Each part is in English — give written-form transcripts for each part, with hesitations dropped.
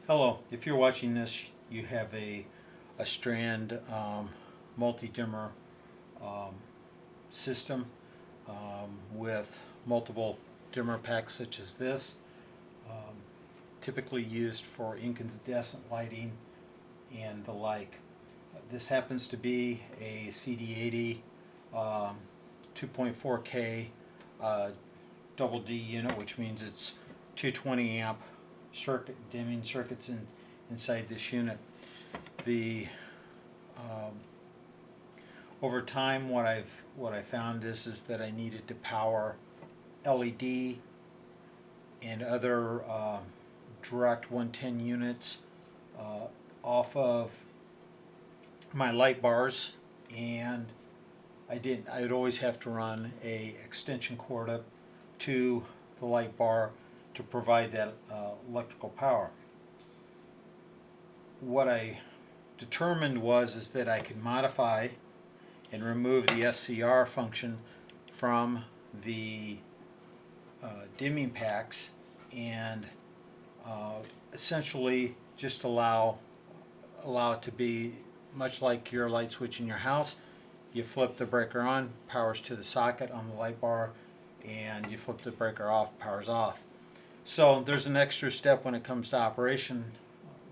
Hello, if you're watching this, you have a Strand multi-dimmer um, system with multiple dimmer packs such as this, um, typically used for incandescent lighting and the like. This happens to be a CB80 um, 2.4K double D unit, which means it's 220 amp dimming circuits inside this unit. The over time, what I found is that I needed to power LED and other direct 110 units off of my light bars, and I would always have to run a extension cord up to the light bar to provide that electrical power. What I determined is that I could modify and remove the SCR function from the dimming packs and essentially just allow it to be much like your light switch in your house. You flip the breaker on, powers to the socket on the light bar, and you flip the breaker off, powers off. So there's an extra step when it comes to operation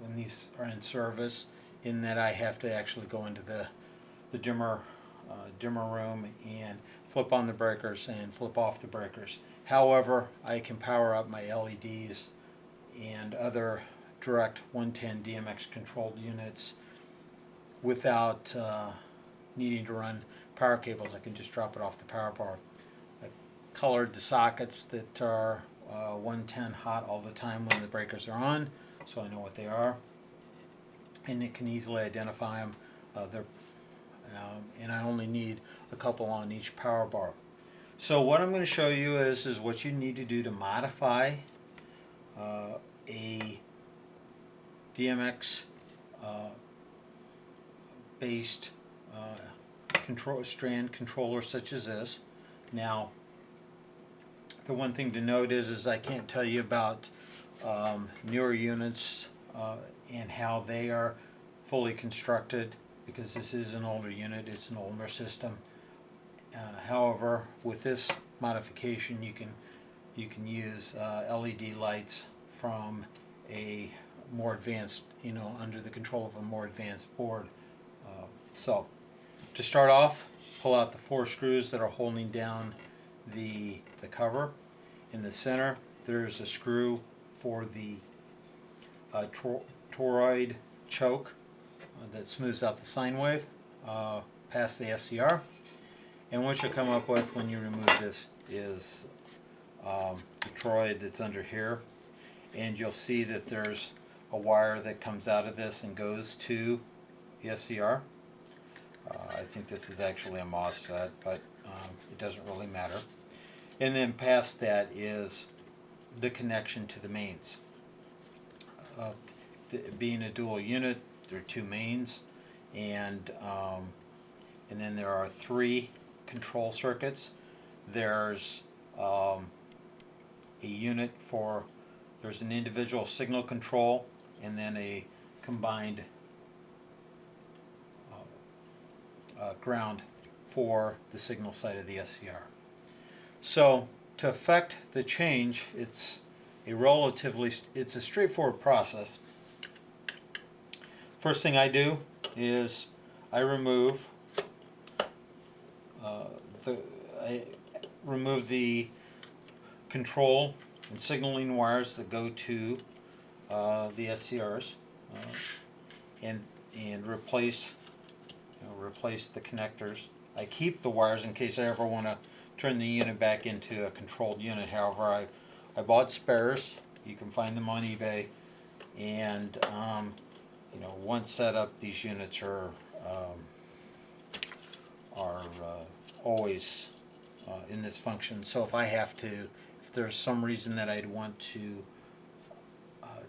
when these are in service, in that I have to actually go into the dimmer room and flip on the breakers and flip off the breakers. However, I can power up my LEDs and other direct 110 DMX controlled units without needing to run power cables. I can just drop it off the power bar. I colored the sockets that are 110 hot all the time when the breakers are on, so I know what they are, and it can easily identify them. And I only need a couple on each power bar. So what I'm going to show you is what you need to do to modify a DMX based Strand controller such as this. Now, the one thing to note is I can't tell you about newer units and how they are fully constructed, because this is an older unit, it's an older system. However, with this modification, you can use LED lights from a more advanced, under the control of a more advanced board. So, to start off, pull out the 4 screws that are holding down the cover. In the center, there's a screw for the toroid choke that smooths out the sine wave past the SCR. And what you'll come up with when you remove this is the toroid that's under here, and you'll see that there's a wire that comes out of this and goes to the SCR. I think this is actually a MOSFET, but it doesn't really matter. And then past that is the connection to the mains. Being a dual unit, there are 2 mains, and then there are 3 control circuits. There's a unit for, there's an individual signal control, and then a combined ground for the signal side of the SCR. So to effect the change, it's a straightforward process. First thing I do is I remove the control and signaling wires that go to the SCRs, and replace the connectors. I keep the wires in case I ever want to turn the unit back into a controlled unit. However, I bought spares. You can find them on eBay, and once set up, these units are always in this function. So if there's some reason that I'd want to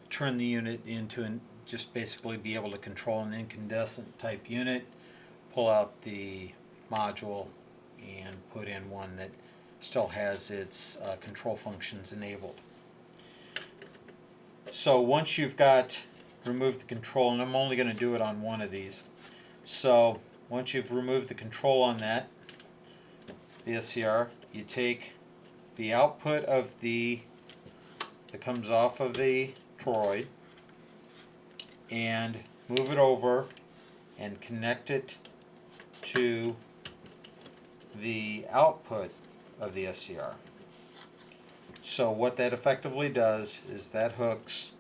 turn the unit into just basically be able to control an incandescent type unit, pull out the module and put in one that still has its control functions enabled. So once you've got remove the control, and I'm only going to do it on one of these. So once you've removed the control on that, the SCR, you take the output of that comes off of the toroid and move it over and connect it to the output of the SCR. So what that effectively does is that hooks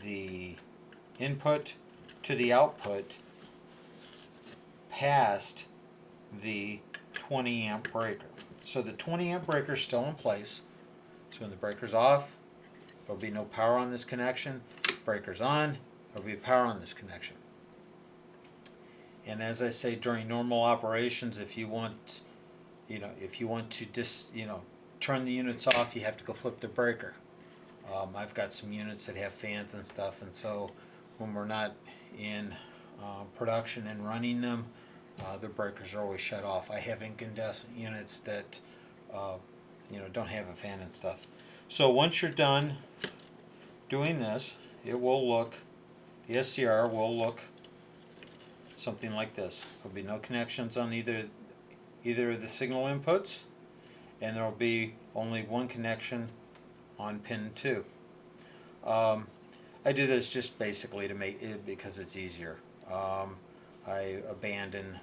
the input to the output past the 20 amp breaker. So the 20 amp breaker is still in place. So when the breaker's off, there'll be no power on this connection. Breaker's on, there'll be power on this connection. And as I say, during normal operations, if you want, to turn the units off, you have to go flip the breaker. I've got some units that have fans and stuff, and so when we're not in production and running them, the breakers are always shut off. I have incandescent units that don't have a fan and stuff. So once you're done doing this, it will look, the SCR will look something like this. There'll be no connections on either of the signal inputs, and there will be only one connection on pin 2. I do this just basically to make it because it's easier. I abandon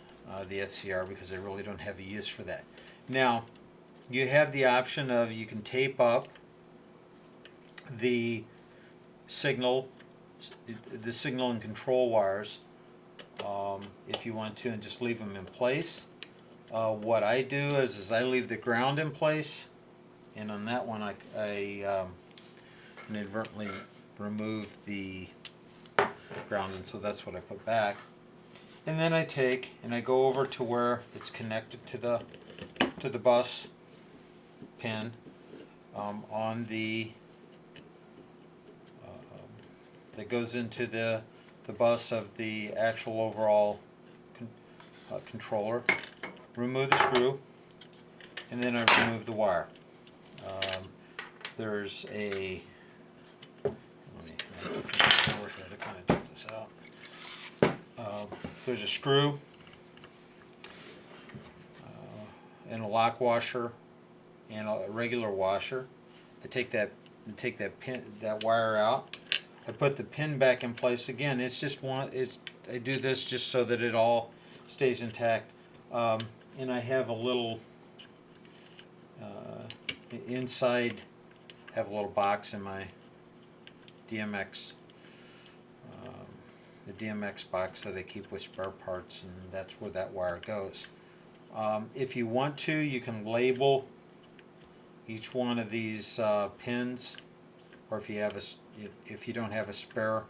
the SCR because I really don't have a use for that. Now, you have the option of, you can tape up the signal and control wires if you want to, and just leave them in place. What I do is I leave the ground in place, and on that one I inadvertently remove the ground, and so that's what I put back. And then I take and I go over to where it's connected to the bus pin on the that goes into the bus of the actual overall controller. Remove the screw, and then I remove the wire. There's a, let me forward here to kind of take this out. There's a screw and a lock washer and a regular washer. I take that wire out. I put the pin back in place again. It's just I do this just so that it all stays intact. And I have a little inside. I have a little box in my DMX, the DMX box that I keep with spare parts, and that's where that wire goes. If you want to, you can label each one of these pins, or if you don't have a spare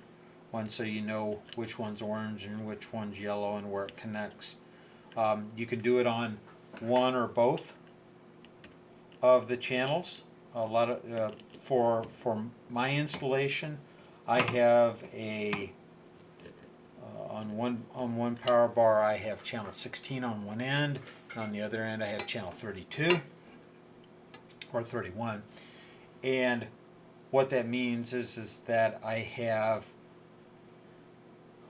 one, so you know which one's orange and which one's yellow and where it connects. You can do it on one or both of the channels. A lot of for my installation, I have a on one power bar I have channel 16 on one end, and on the other end I have channel 32 or 31. And what that means is that I have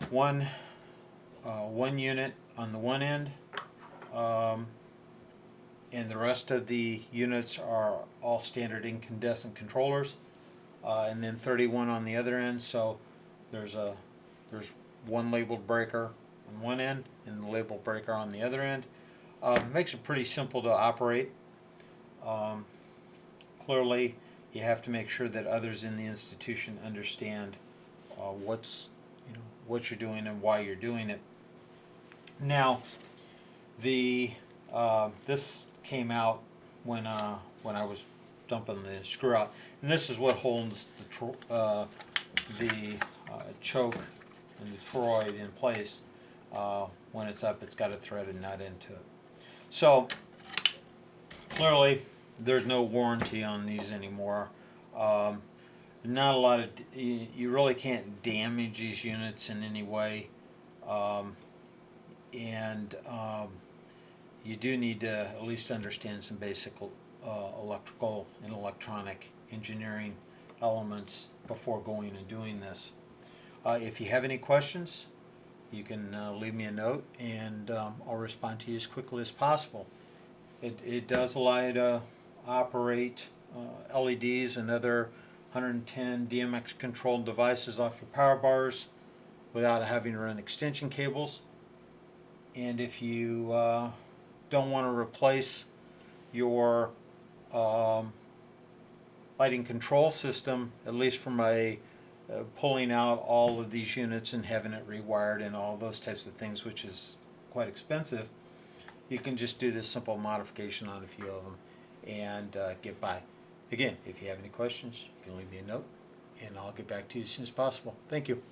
one unit on the one end, and the rest of the units are all standard incandescent controllers, and then 31 on the other end. So there's one labeled breaker on one end and the labeled breaker on the other end. Makes it pretty simple to operate. Clearly, you have to make sure that others in the institution understand what you're doing and why you're doing it. Now, this came out when I was dumping the screw out, and this is what holds the choke and the toroid in place. When it's up, it's got a threaded nut into it. So clearly, there's no warranty on these anymore. Not a lot of, you really can't damage these units in any way, and you do need to at least understand some basic electrical and electronic engineering elements before going and doing this. If you have any questions, you can leave me a note, and I'll respond to you as quickly as possible. It does allow you to operate LEDs and other 110 DMX controlled devices off your power bars without having to run extension cables. And if you don't want to replace your lighting control system, at least from a pulling out all of these units and having it rewired and all those types of things, which is quite expensive, you can just do this simple modification on a few of them and get by. Again, if you have any questions, you can leave me a note and I'll get back to you as soon as possible. Thank you.